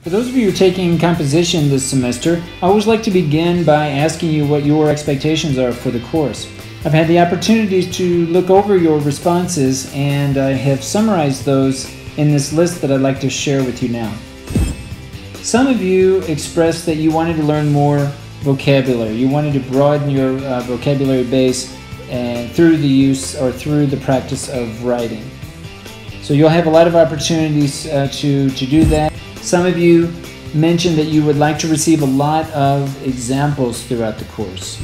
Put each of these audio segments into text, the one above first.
For those of you who are taking composition this semester, I always like to begin by asking you what your expectations are for the course. I've had the opportunity to look over your responses, and I have summarized those in this list that I'd like to share with you now. Some of you expressed that you wanted to learn more vocabulary. You wanted to broaden your vocabulary base and through the use or through the practice of writing. So you'll have a lot of opportunities to do that. Some of you mentioned that you would like to receive a lot of examples throughout the course.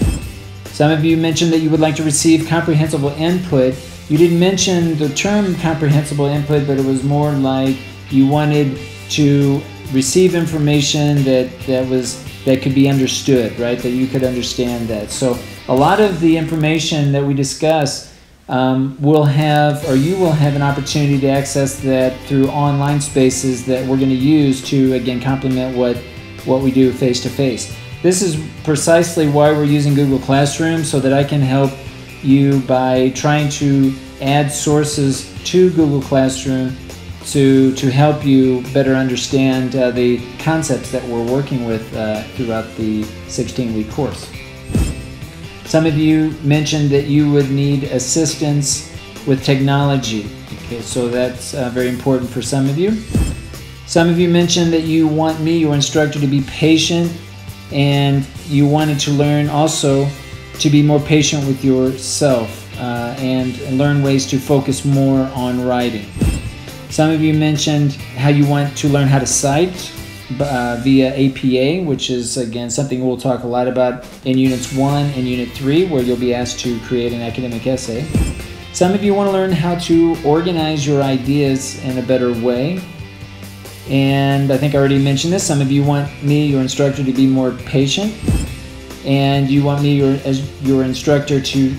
Some of you mentioned that you would like to receive comprehensible input. You didn't mention the term comprehensible input, but it was more like you wanted to receive information that could be understood, right? That you could understand that. So a lot of the information that we discuss you will have an opportunity to access that through online spaces that we're going to use to, again, complement what we do face-to-face. This is precisely why we're using Google Classroom, so that I can help you by trying to add sources to Google Classroom to help you better understand the concepts that we're working with throughout the 16-week course. Some of you mentioned that you would need assistance with technology. Okay, so that's very important for some of you. Some of you mentioned that you want me, your instructor, to be patient, and you wanted to learn also to be more patient with yourself and learn ways to focus more on writing. Some of you mentioned how you want to learn how to cite via APA, which is, again, something we'll talk a lot about in Units 1 and Unit 3, where you'll be asked to create an academic essay. Some of you want to learn how to organize your ideas in a better way. And I think I already mentioned this. Some of you want me, your instructor, to be more patient. And you want me, as your instructor, to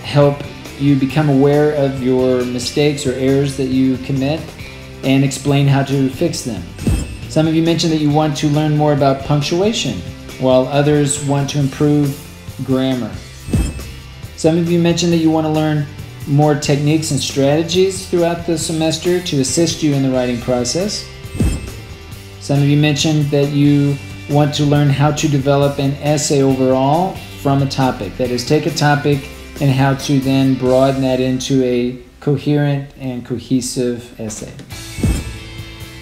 help you become aware of your mistakes or errors that you commit and explain how to fix them. Some of you mentioned that you want to learn more about punctuation, while others want to improve grammar. Some of you mentioned that you want to learn more techniques and strategies throughout the semester to assist you in the writing process. Some of you mentioned that you want to learn how to develop an essay overall from a topic. That is, take a topic and how to then broaden that into a coherent and cohesive essay.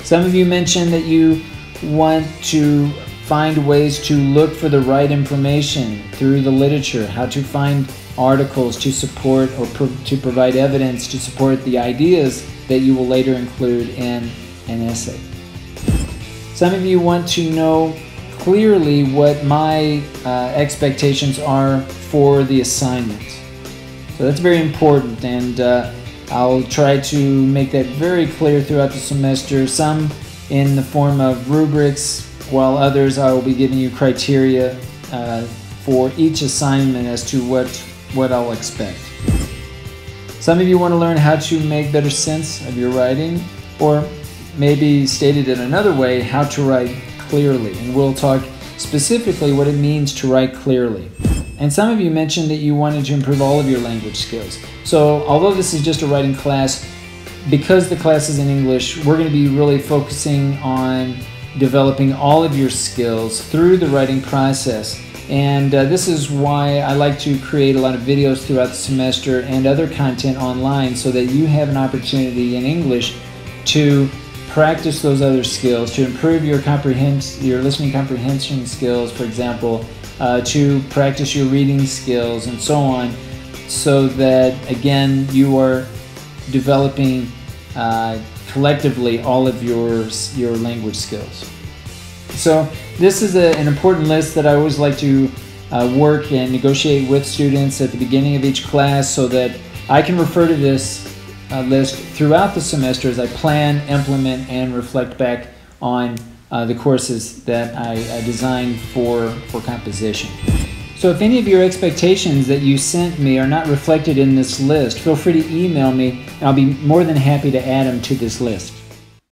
Some of you mentioned that you want to find ways to look for the right information through the literature, how to find articles to support or to provide evidence to support the ideas that you will later include in an essay. Some of you want to know clearly what my expectations are for the assignment. So that's very important, and I'll try to make that very clear throughout the semester, some in the form of rubrics, while others I will be giving you criteria for each assignment as to what I'll expect. Some of you want to learn how to make better sense of your writing, or maybe stated in another way, how to write clearly, and we'll talk specifically what it means to write clearly. And some of you mentioned that you wanted to improve all of your language skills. So although this is just a writing class, because the class is in English, we're going to be really focusing on developing all of your skills through the writing process. And this is why I like to create a lot of videos throughout the semester and other content online, so that you have an opportunity in English to practice those other skills, to improve your listening comprehension skills, for example, to practice your reading skills and so on, so that, again, you are developing collectively all of your language skills. So this is an important list that I always like to work and negotiate with students at the beginning of each class, so that I can refer to this list throughout the semester as I plan, implement, and reflect back on the courses that I designed for composition. So if any of your expectations that you sent me are not reflected in this list, feel free to email me, and I'll be more than happy to add them to this list.